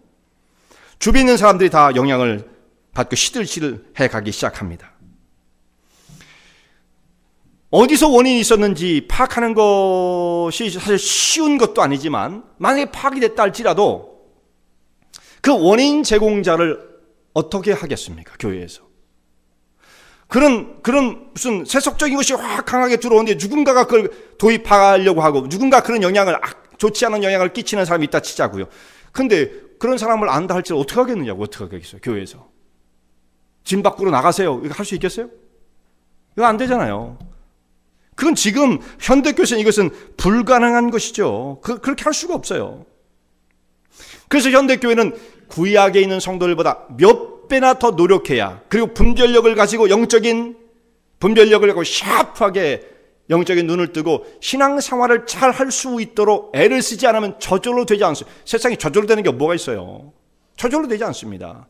주변에 있는 사람들이 다 영향을 받고 시들시들해 가기 시작합니다. 어디서 원인이 있었는지 파악하는 것이 사실 쉬운 것도 아니지만, 만약에 파악이 됐다 할지라도 그 원인 제공자를 어떻게 하겠습니까? 교회에서. 그런 무슨 세속적인 것이 확 강하게 들어오는데 누군가가 그걸 도입하려고 하고, 누군가 그런 영향을, 좋지 않은 영향을 끼치는 사람이 있다 치자고요. 근데 그런 사람을 안다 할지라도 어떻게 하겠느냐고. 어떻게 하겠어요? 교회에서. 진 밖으로 나가세요. 이거 할 수 있겠어요? 이거 안 되잖아요. 그건 지금 현대교회에서는 이것은 불가능한 것이죠. 그렇게 할 수가 없어요. 그래서 현대교회는 구약에 있는 성도들보다 몇 배나 더 노력해야, 그리고 분별력을 가지고 영적인 분별력을 갖고 샤프하게 영적인 눈을 뜨고 신앙생활을 잘 할 수 있도록 애를 쓰지 않으면 저절로 되지 않습니다. 세상에 저절로 되는 게 뭐가 있어요? 저절로 되지 않습니다.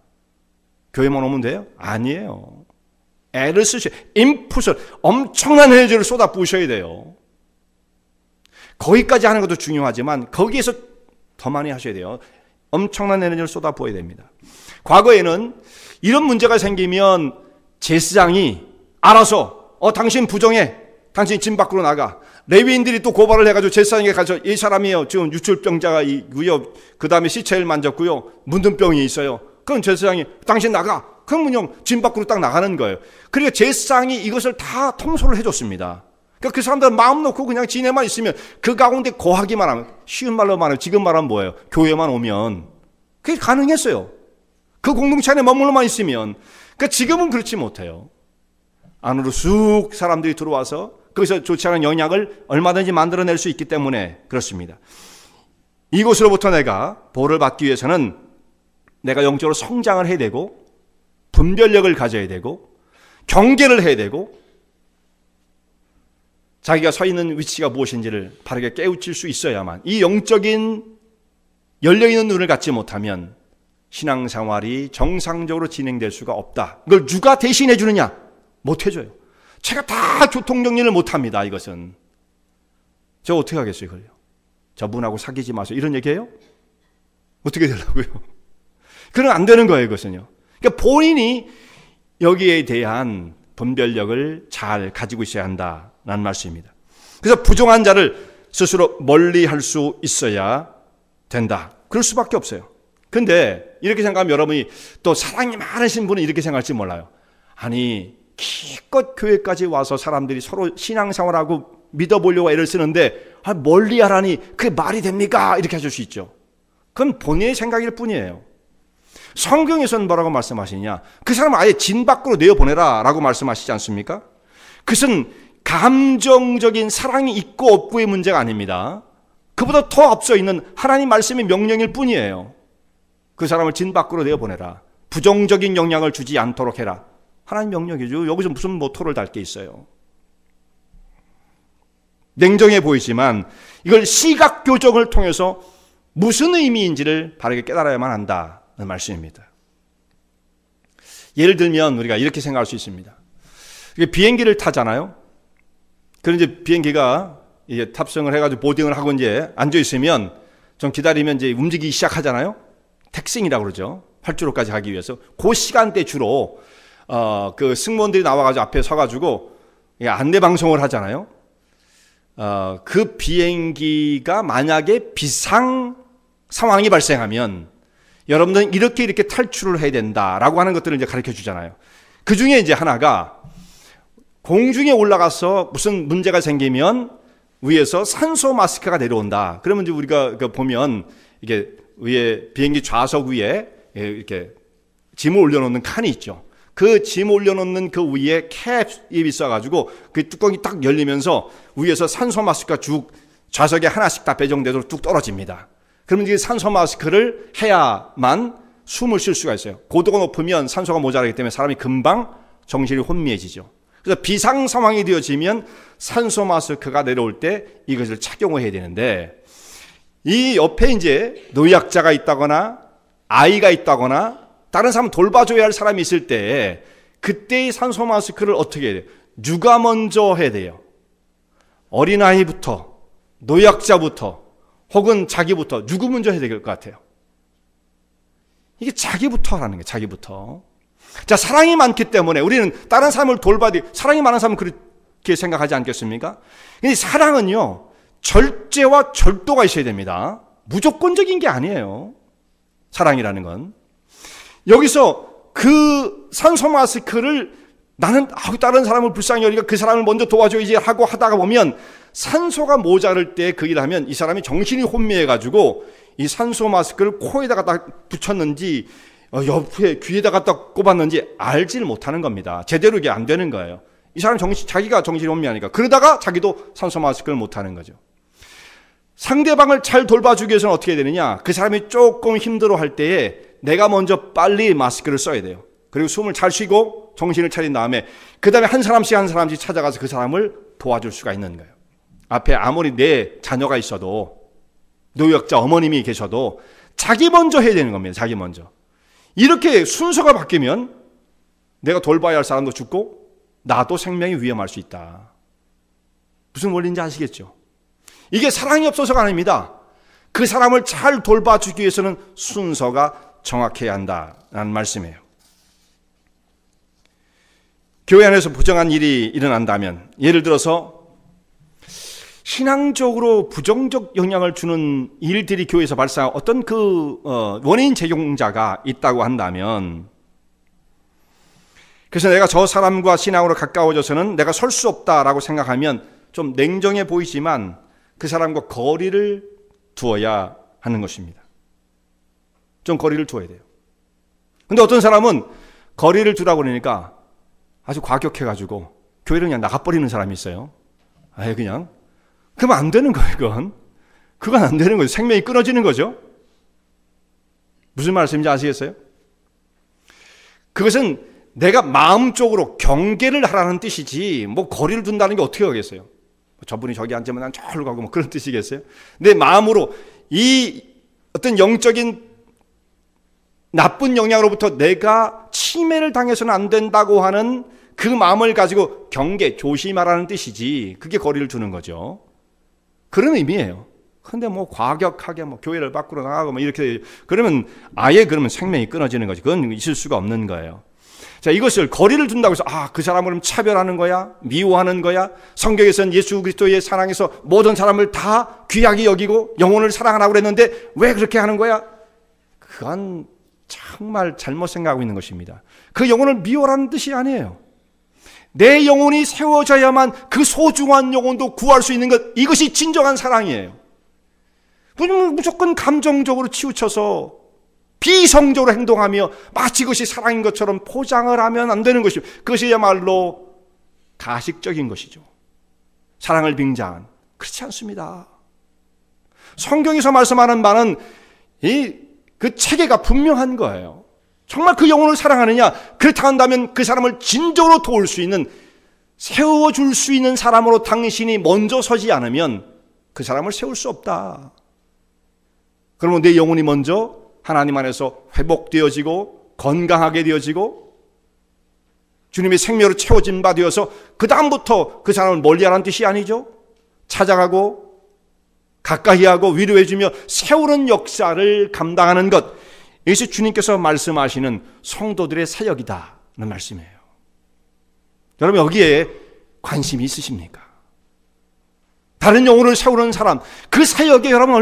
교회만 오면 돼요? 아니에요. 애를 쓰셔야, 인풋을, 엄청난 에너지를 쏟아 부으셔야 돼요. 거기까지 하는 것도 중요하지만 거기에서 더 많이 하셔야 돼요. 엄청난 에너지를 쏟아 부어야 됩니다. 과거에는 이런 문제가 생기면 제사장이 알아서 당신 부정해, 당신 진 밖으로 나가. 레위인들이 또 고발을 해가지고 제사장에게 가서, 이 사람이요 지금 유출병자가 있고요, 그 다음에 시체를 만졌고요, 문둥병이 있어요. 그럼 제사장이 당신 나가. 그러면 진 밖으로 딱 나가는 거예요. 그러니까 제사장이 이것을 다 통솔을 해줬습니다. 그러니까 그 사람들은 마음 놓고 그냥 지내만 있으면, 그 가운데 거하기만 하면, 쉬운 말로 말하면, 지금 말하면 뭐예요? 교회만 오면 그게 가능했어요. 그 공동체 안에 머물러만 있으면. 그러니까 지금은 그렇지 못해요. 안으로 쑥 사람들이 들어와서 거기서 좋지 않은 영향을 얼마든지 만들어낼 수 있기 때문에 그렇습니다. 이곳으로부터 내가 보호를 받기 위해서는 내가 영적으로 성장을 해야 되고 분별력을 가져야 되고 경계를 해야 되고 자기가 서 있는 위치가 무엇인지를 바르게 깨우칠 수 있어야만, 이 영적인 열려있는 눈을 갖지 못하면 신앙생활이 정상적으로 진행될 수가 없다. 이걸 누가 대신해 주느냐? 못 해줘요. 제가 다 교통정리를 못합니다. 이것은. 저 어떻게 하겠어요? 이걸요? 저분하고 사귀지 마세요. 이런 얘기예요? 어떻게 되려고요? 그건 안 되는 거예요. 이것은요. 그러니까 본인이 여기에 대한 분별력을 잘 가지고 있어야 한다는 말씀입니다. 그래서 부정한 자를 스스로 멀리할 수 있어야 된다. 그럴 수밖에 없어요. 근데 이렇게 생각하면 여러분이, 또 사랑이 많으신 분은 이렇게 생각할지 몰라요. 아니, 기껏 교회까지 와서 사람들이 서로 신앙생활하고 믿어보려고 애를 쓰는데 멀리하라니 그게 말이 됩니까? 이렇게 하실 수 있죠. 그건 본인의 생각일 뿐이에요. 성경에서는 뭐라고 말씀하시냐? 그 사람을 아예 진 밖으로 내어보내라 라고 말씀하시지 않습니까? 그것은 감정적인 사랑이 있고 없고의 문제가 아닙니다. 그보다 더 앞서 있는 하나님 말씀의 명령일 뿐이에요. 그 사람을 진 밖으로 내어보내라. 부정적인 영향을 주지 않도록 해라. 하나님 명령이죠. 여기서 무슨 모토를 달 게 있어요. 냉정해 보이지만 이걸 시각 교정을 통해서 무슨 의미인지를 바르게 깨달아야만 한다는 말씀입니다. 예를 들면 우리가 이렇게 생각할 수 있습니다. 비행기를 타잖아요. 그런데 비행기가 이제 탑승을 해가지고 보딩을 하고 이제 앉아 있으면 좀 기다리면 이제 움직이기 시작하잖아요. 택싱이라고 그러죠. 활주로까지 가기 위해서. 그 시간대 주로 그 승무원들이 나와가지고 앞에 서가지고 안내 방송을 하잖아요. 그 비행기가 만약에 비상 상황이 발생하면 여러분들은 이렇게 탈출을 해야 된다라고 하는 것들을 이제 가르쳐 주잖아요. 그 중에 이제 하나가 공중에 올라가서 무슨 문제가 생기면 위에서 산소 마스크가 내려온다. 그러면 이제 우리가 보면 이게 위에 비행기 좌석 위에 이렇게 짐을 올려놓는 칸이 있죠. 그 짐 올려놓는 그 위에 캡이 있어가지고 그 뚜껑이 딱 열리면서 위에서 산소 마스크가 쭉 좌석에 하나씩 다 배정되도록 뚝 떨어집니다. 그러면 이제 산소 마스크를 해야만 숨을 쉴 수가 있어요. 고도가 높으면 산소가 모자라기 때문에 사람이 금방 정신이 혼미해지죠. 그래서 비상 상황이 되어지면 산소 마스크가 내려올 때 이것을 착용을 해야 되는데, 이 옆에 이제 노약자가 있다거나 아이가 있다거나 다른 사람 돌봐줘야 할 사람이 있을 때 그때의 산소 마스크를 어떻게 해야 돼요? 누가 먼저 해야 돼요? 어린아이부터, 노약자부터, 혹은 자기부터, 누구 먼저 해야 될 것 같아요? 이게 자기부터 하라는 거예요. 자기부터. 자, 사랑이 많기 때문에 우리는 다른 사람을 돌봐야 돼. 사랑이 많은 사람은 그렇게 생각하지 않겠습니까? 근데 사랑은요, 절제와 절도가 있어야 됩니다. 무조건적인 게 아니에요. 사랑이라는 건. 여기서 그 산소 마스크를 나는 다른 사람을 불쌍히 여기니까 그 사람을 먼저 도와줘야지 하고 하다가 보면 산소가 모자랄 때 그 일을 하면 이 사람이 정신이 혼미해가지고 이 산소 마스크를 코에다가 딱 붙였는지 옆에 귀에다 갖다 꼽았는지 알지를 못하는 겁니다. 제대로 이게 안 되는 거예요. 이 사람 자기가 정신이 혼미하니까. 그러다가 자기도 산소 마스크를 못하는 거죠. 상대방을 잘 돌봐주기 위해서는 어떻게 해야 되느냐? 그 사람이 조금 힘들어할 때에 내가 먼저 빨리 마스크를 써야 돼요. 그리고 숨을 잘 쉬고 정신을 차린 다음에 그 다음에 한 사람씩 찾아가서 그 사람을 도와줄 수가 있는 거예요. 앞에 아무리 내 자녀가 있어도, 노약자 어머님이 계셔도 자기 먼저 해야 되는 겁니다. 자기 먼저. 이렇게 순서가 바뀌면 내가 돌봐야 할 사람도 죽고 나도 생명이 위험할 수 있다. 무슨 원리인지 아시겠죠? 이게 사랑이 없어서가 아닙니다. 그 사람을 잘 돌봐주기 위해서는 순서가 정확해야 한다는 말씀이에요. 교회 안에서 부정한 일이 일어난다면, 예를 들어서 신앙적으로 부정적 영향을 주는 일들이 교회에서 발생한 어떤 원인 제공자가 있다고 한다면, 그래서 내가 저 사람과 신앙으로 가까워져서는 내가 설 수 없다라고 생각하면 좀 냉정해 보이지만 그 사람과 거리를 두어야 하는 것입니다. 좀 거리를 두어야 돼요. 근데 어떤 사람은 거리를 두라고 그러니까 아주 과격해가지고 교회를 그냥 나가버리는 사람이 있어요. 그냥. 그러면 안 되는 거예요, 그건. 그건 안 되는 거죠. 생명이 끊어지는 거죠. 무슨 말씀인지 아시겠어요? 그것은 내가 마음적으로 경계를 하라는 뜻이지 뭐 거리를 둔다는 게 어떻게 하겠어요? 저분이 저기 앉으면 난 저리로 가고 뭐 그런 뜻이겠어요? 내 마음으로 이 어떤 영적인 나쁜 영향으로부터 내가 침해를 당해서는 안 된다고 하는 그 마음을 가지고 경계, 조심하라는 뜻이지 그게 거리를 두는 거죠. 그런 의미예요. 근데 뭐 과격하게 뭐 교회를 밖으로 나가고 뭐 이렇게 그러면 아예 그러면 생명이 끊어지는 거지. 그건 있을 수가 없는 거예요. 자, 이것을 거리를 둔다고 해서 그 사람을 그럼 차별하는 거야? 미워하는 거야? 성경에서는 예수 그리스도의 사랑에서 모든 사람을 다 귀하게 여기고 영혼을 사랑하라고 그랬는데 왜 그렇게 하는 거야? 그건 정말 잘못 생각하고 있는 것입니다. 그 영혼을 미워하라는 뜻이 아니에요. 내 영혼이 세워져야만 그 소중한 영혼도 구할 수 있는 것, 이것이 진정한 사랑이에요. 무조건 감정적으로 치우쳐서 비성적으로 행동하며 마치 그것이 사랑인 것처럼 포장을 하면 안 되는 것이죠. 그것이야말로 가식적인 것이죠. 사랑을 빙자한. 그렇지 않습니다. 성경에서 말씀하는 바는 그 체계가 분명한 거예요. 정말 그 영혼을 사랑하느냐? 그렇다 한다면 그 사람을 진정으로 도울 수 있는, 세워줄 수 있는 사람으로 당신이 먼저 서지 않으면 그 사람을 세울 수 없다. 그러면 내 영혼이 먼저 하나님 안에서 회복되어지고 건강하게 되어지고 주님의 생명으로 채워진 바 되어서 그 다음부터 그 사람을 멀리하라는 뜻이 아니죠. 찾아가고 가까이 하고 위로해주며 세우는 역사를 감당하는 것, 이것이 주님께서 말씀하시는 성도들의 사역이다는 말씀이에요. 여러분 여기에 관심이 있으십니까? 다른 영혼을 세우는 사람, 그 사역에 여러분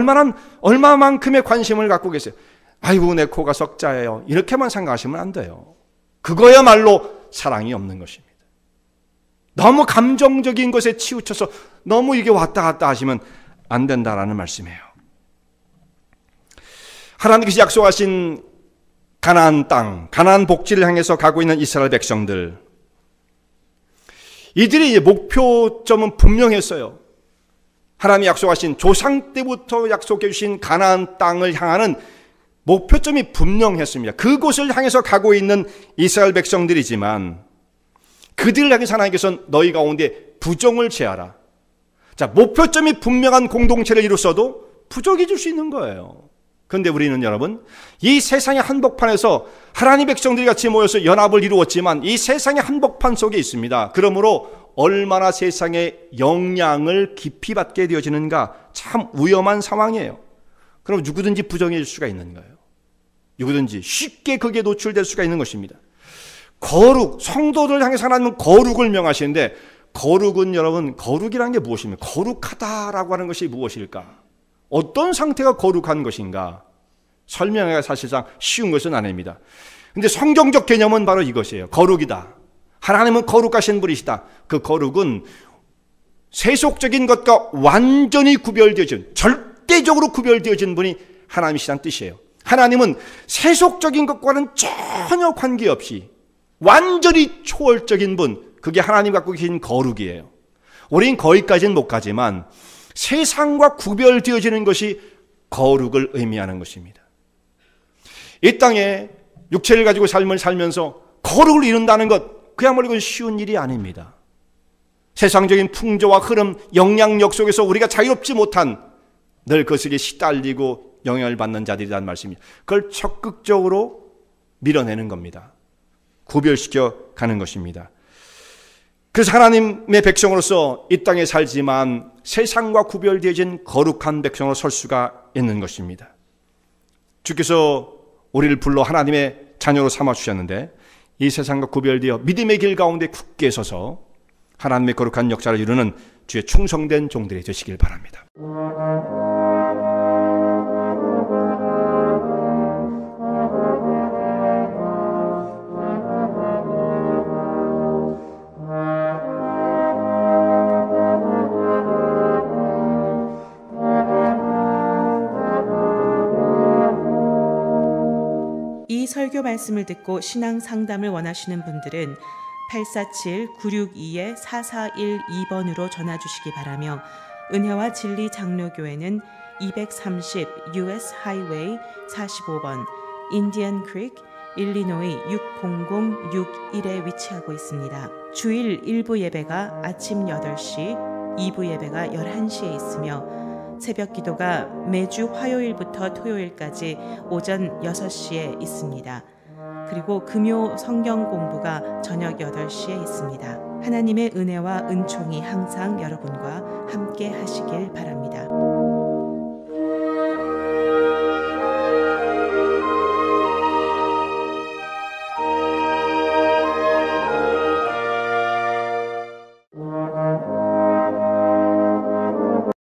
얼마만큼의 관심을 갖고 계세요? 아이고 내 코가 석자예요. 이렇게만 생각하시면 안 돼요. 그거야말로 사랑이 없는 것입니다. 너무 감정적인 것에 치우쳐서 너무 이게 왔다 갔다 하시면 안 된다라는 말씀이에요. 하나님께서 약속하신 가나안 땅, 가나안 복지를 향해서 가고 있는 이스라엘 백성들, 이들의 목표점은 분명했어요. 하나님이 약속하신 조상 때부터 약속해 주신 가나안 땅을 향하는 목표점이 분명했습니다. 그곳을 향해서 가고 있는 이스라엘 백성들이지만 그들을 향해서 하나님께서는 너희 가운데 부정을 제하라. 자, 목표점이 분명한 공동체를 이뤘어도 부족이 줄 수 있는 거예요. 그런데 우리는 여러분, 이 세상의 한복판에서 하나님 백성들이 같이 모여서 연합을 이루었지만 이 세상의 한복판 속에 있습니다. 그러므로 얼마나 세상의 영향을 깊이 받게 되어지는가, 참 위험한 상황이에요. 그럼 누구든지 부정해질 수가 있는 거예요. 누구든지 쉽게 거기에 노출될 수가 있는 것입니다. 거룩, 성도들 향해서 하나님은 거룩을 명하시는데, 거룩은 여러분, 거룩이라는 게 무엇입니까? 거룩하다라고 하는 것이 무엇일까? 어떤 상태가 거룩한 것인가? 설명하기가 사실상 쉬운 것은 아닙니다. 근데 성경적 개념은 바로 이것이에요. 거룩이다. 하나님은 거룩하신 분이시다. 그 거룩은 세속적인 것과 완전히 구별되어진, 절대적으로 구별되어진 분이 하나님이시다는 뜻이에요. 하나님은 세속적인 것과는 전혀 관계없이 완전히 초월적인 분, 그게 하나님 갖고 계신 거룩이에요. 우린 거기까지는 못 가지만 세상과 구별되어지는 것이 거룩을 의미하는 것입니다. 이 땅에 육체를 가지고 삶을 살면서 거룩을 이룬다는 것, 그야말로 이건 쉬운 일이 아닙니다. 세상적인 풍조와 흐름, 영향력 속에서 우리가 자유롭지 못한, 늘 그것에 시달리고 영향을 받는 자들이라는 말씀입니다. 그걸 적극적으로 밀어내는 겁니다. 구별시켜 가는 것입니다. 그래서 하나님의 백성으로서 이 땅에 살지만 세상과 구별되어진 거룩한 백성으로 설 수가 있는 것입니다. 주께서 우리를 불러 하나님의 자녀로 삼아주셨는데 이 세상과 구별되어 믿음의 길 가운데 굳게 서서 하나님의 거룩한 역사를 이루는 주의 충성된 종들이 되시길 바랍니다. 이 설교 말씀을 듣고 신앙 상담을 원하시는 분들은 847-962-4412번으로 전화 주시기 바라며 은혜와 진리 장로교회는 230 US 하이웨이 45번 인디언 크릭 일리노이 60061에 위치하고 있습니다. 주일 1부 예배가 아침 8시, 2부 예배가 11시에 있으며 새벽 기도가 매주 화요일부터 토요일까지 오전 6시에 있습니다. 그리고 금요 성경 공부가 저녁 8시에 있습니다. 하나님의 은혜와 은총이 항상 여러분과 함께 하시길 바랍니다.